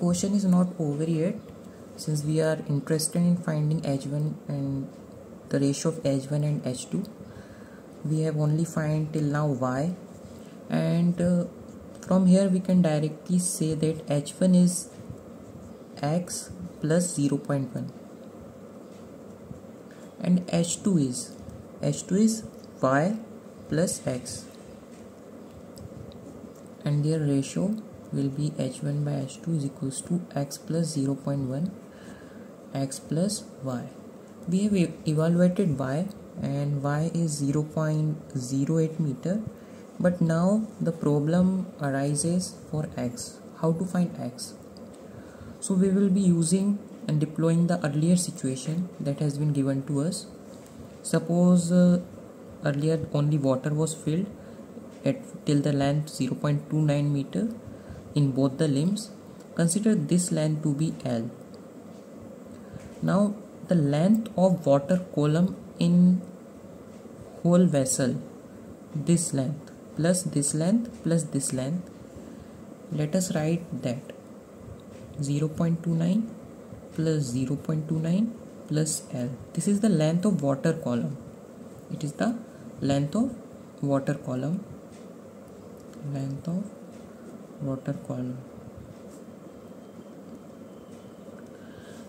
question is not over yet, since we are interested in finding H1 and the ratio of H1 and H2. We have only find till now Y, and from here we can directly say that H1 is X plus 0.1 and H2 is Y plus X, and their ratio will be H1 by H2 is equals to X plus 0.1 X plus Y. We have evaluated Y, and Y is 0.08 meter, but now the problem arises for X. How to find X? So we will be using and deploying the earlier situation that has been given to us. Suppose earlier only water was filled till the length 0.29 meter in both the limbs. Consider this length to be L. Now the length of water column in whole vessel, this length plus this length plus this length, let us write that 0.29 plus 0.29 plus L. This is the length of water column. It is the length of water column. Length of water column.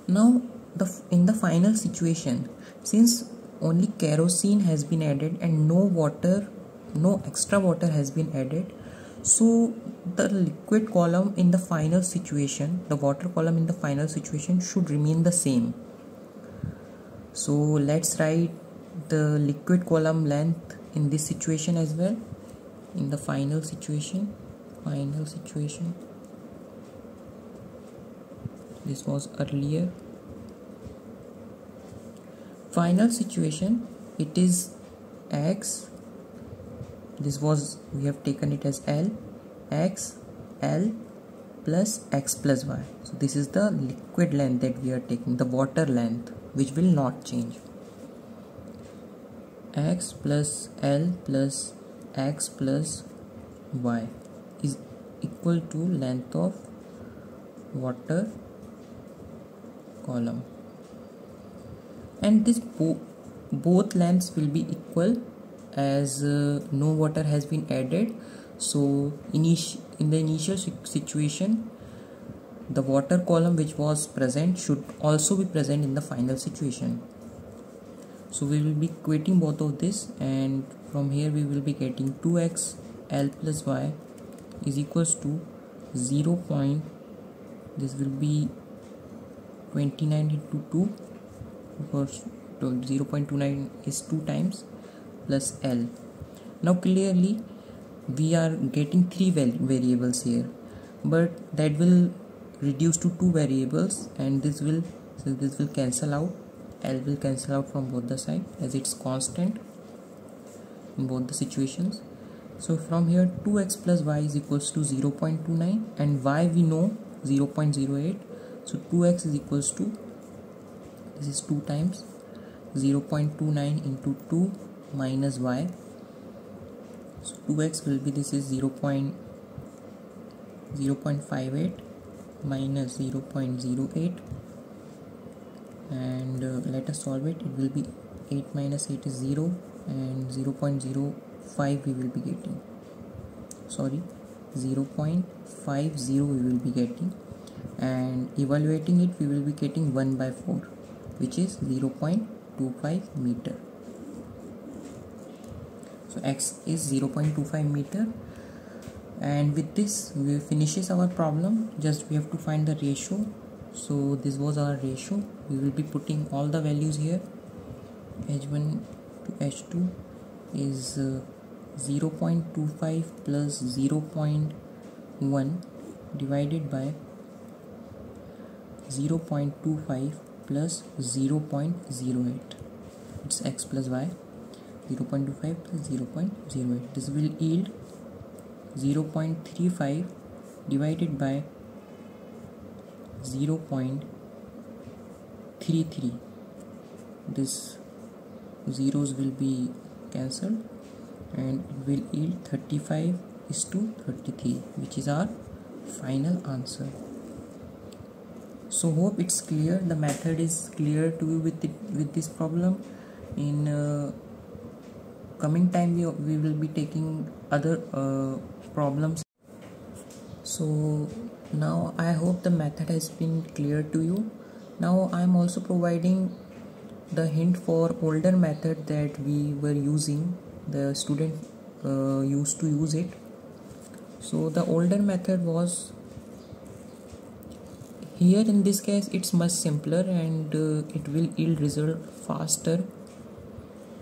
Now in the final situation, since only kerosene has been added and no extra water has been added, so the liquid column in the final situation, the water column in the final situation should remain the same. So let's write the liquid column length in this situation as well. In the final situation, this was earlier. Final situation, it is X, this was, we have taken it as L, X, L plus X plus Y. So this is the liquid length that we are taking, the water length, which will not change. X plus L plus X plus Y is equal to length of water column, and this both lengths will be equal as no water has been added. So in the initial situation, the water column which was present should also be present in the final situation. So we will be equating both of this, and from here we will be getting 2x L plus Y is equals to 0. This will be 29 into 2, because 0.29 is 2 times, plus L. Now clearly we are getting 3 variables here, but that will reduce to 2 variables, and this will cancel out. L will cancel out from both the sides as it's constant in both the situations. So from here 2x plus y is equals to 0.29, and y we know 0.08. So 2x is equals to, this is 2 times 0.29 into 2 minus y. So 2x will be, this is 0.58 minus 0.08, and let us solve it. It will be 8 minus 8 is 0, and 0.05 we will be getting, sorry, 0.50 we will be getting, and evaluating it we will be getting 1 by 4, which is 0.25 meter. So x is 0.25 meter, and with this we finishes our problem. Just we have to find the ratio. So this was our ratio. We will be putting all the values here. H1 to H2 is 0.25 plus 0.1 divided by 0.25 plus 0.08. It's x plus y. 0.25 plus 0.08. This will yield 0.35 divided by 0.33. This zeros will be cancelled, and it will yield 35:33, which is our final answer. So hope it's clear, the method is clear to you with this problem. In coming time we will be taking other problems. So now I hope the method has been clear to you. Now I am also providing the hint for older method that we were using, the student used to use it. So the older method was, here in this case it's much simpler and it will yield result faster,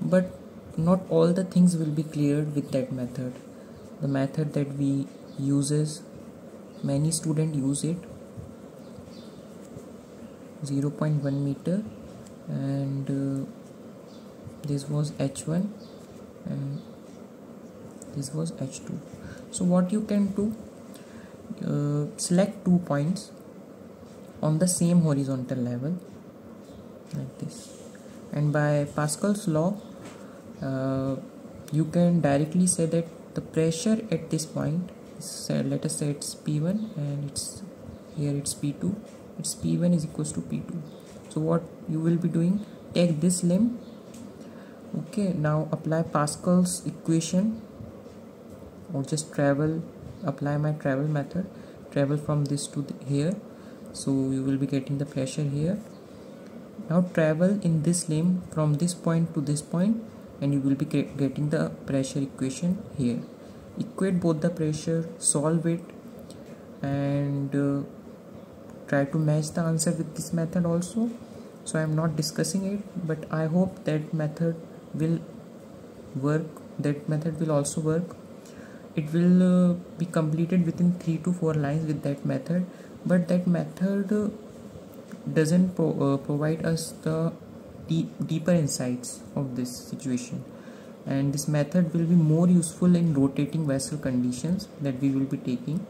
but not all the things will be cleared with that method. The method that we uses, many students use it, 0.1 meter, and this was H1 and this was H2. So what you can do, select 2 points on the same horizontal level like this, and by Pascal's law you can directly say that the pressure at this point is, let us say it's P1 and it's here it's P2, it's P1 is equals to P2. So what you will be doing, take this limb, okay, now apply Pascal's equation, or just apply my travel method, travel from this to here. So you will be getting the pressure here. Now travel in this limb from this point to this point and you will be getting the pressure equation here. Equate both the pressure, solve it, and try to match the answer with this method also. So I am not discussing it, but I hope that method will work, that method will also work. It will be completed within 3 to 4 lines with that method, but that method doesn't provide us the deeper insights of this situation, and this method will be more useful in rotating vessel conditions that we will be taking.